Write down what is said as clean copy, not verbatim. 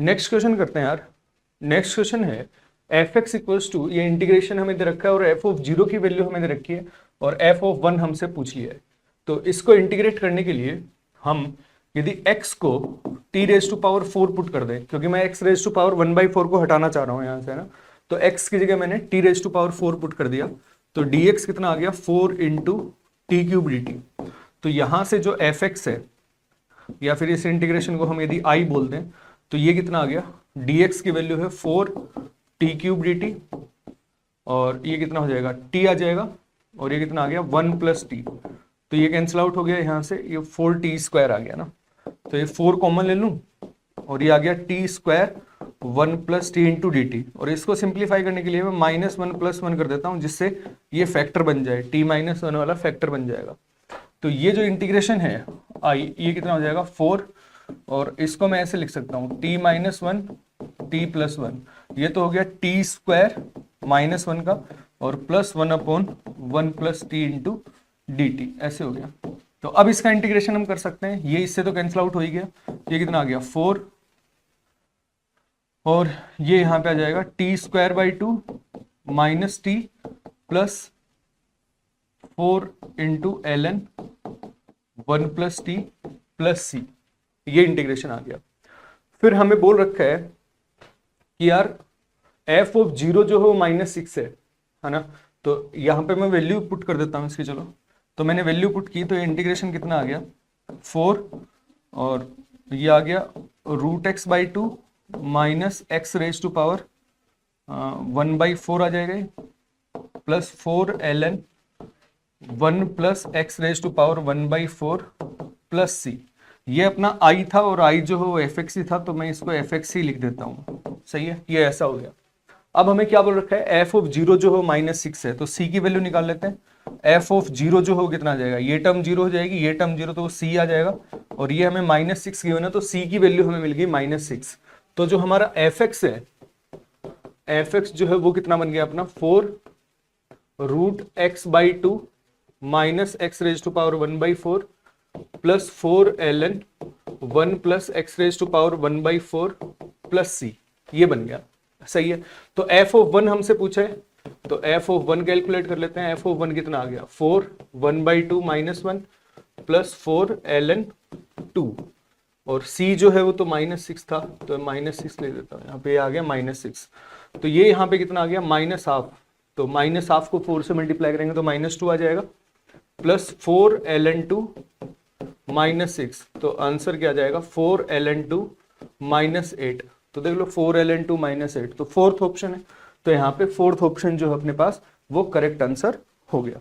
Next question करते हैं यार। नेक्स्ट क्वेश्चन है एफ एक्स इक्वल्स टू, ये इंटीग्रेशन हमें दे रखा है और एफ ऑफ 0 की वैल्यू हमें दे रखी है और एफ ऑफ 1 हमसे पूछ लिया है। तो इसको इंटीग्रेट करने के लिए हम यदि x को t raise to power 4 put कर दें, क्योंकि मैं x रेज टू पावर 1/4 को हटाना चाह रहा हूं यहां से, है ना, तो x की जगह मैंने t raise to power 4 put कर दिया, तो dx कितना आ गया 4 इंटू टी क्यूब dt। तो यहां से जो fx है, या फिर इस इंटीग्रेशन को हम यदि i बोल दें, तो ये कितना आ गया, dx की वैल्यू है 4 टी क्यूब dt, और ये कितना हो जाएगा t आ जाएगा, और ये कितना आ गया 1 प्लस टी, तो ये कैंसिल आउट हो गया यहाँ से, ये 4t स्क्वायर आ गया ना, तो ये 4 कॉमन ले लूं और ये आ गया t square 1 plus T into D T, और इसको सिंप्लीफाई करने के लिए मैं -1 + 1 कर देता हूं, जिससे ये फैक्टर बन जाए, t - 1 वाला फैक्टर बन जाएगा। तो ये जो इंटीग्रेशन है i, ये कितना हो जाएगा 4, और इसको मैं ऐसे लिख सकता हूँ t - 1 t + 1, ये तो हो गया t स्क्वायर -1 का और +1/1 plus T into D T, ऐसे हो गया। तो अब इसका इंटीग्रेशन हम कर सकते हैं, ये इससे तो कैंसिल आउट हो ही गया, ये कितना आ गया 4, और ये यहां पे आ जाएगा t² / 2 - t plus 4 into ln 1 plus t plus c, ये इंटीग्रेशन आ गया। फिर हमें बोल रखा है कि यार f ऑफ 0 जो है वो -6 है ना, तो यहां पे मैं वैल्यू पुट कर देता हूं इसकी। चलो, तो मैंने वैल्यू पुट की, तो इंटीग्रेशन कितना आ गया 4, और ये आ गया √x/2 minus x raise to power 1/4 आ जाएगा, plus 4 ln 1 plus x raise to power 1/4 plus c। ये अपना i था और i जो है वो fx ही था, तो मैं इसको fx ही लिख देता हूँ। सही है, ये ऐसा हो गया। अब हमें क्या बोल रखा है, f ऑफ 0 जो है -6 है, तो c की वैल्यू निकाल लेते हैं। f ऑफ 0 जो हो कितना आ जाएगा, ये टर्म 0 हो जाएगी, ये टर्म 0, तो c आ जाएगा, और ये हमें -6 गिवन है, तो c की वैल्यू हमें मिल गई -6। तो जो हमारा fx है, fx जो है वो कितना बन गया अपना 4 √x/2 minus x raise to power 1/4 plus 4 ln 1 plus x raise to power 1/4 plus c, ये बन गया। सही है, तो f ऑफ 1 हमसे पूछा है, तो f ऑफ 1 कैलकुलेट कर लेते हैं। f ऑफ 1 कितना आ गया 4 1/2 - 1 प्लस 4 ln 2, और c जो है वो तो -6 था, तो -6 ले देता हूँ, यहाँ पे आ गया -6, तो ये यहाँ पे कितना आ गया -½ तो -½ को 4 से मल्टीप्लाई करेंगे तो -2 आ जाएगा, प्लस 4 ln 2 -6, तो आंसर क्या आ जाएगा 4 ln 2 -8। तो देख लो 4 ln 2 -8, तो फोर्थ ऑप्शन है, तो यहाँ पे फोर्थ ऑप्शन जो है अपने पास वो करेक्ट आंसर हो गया।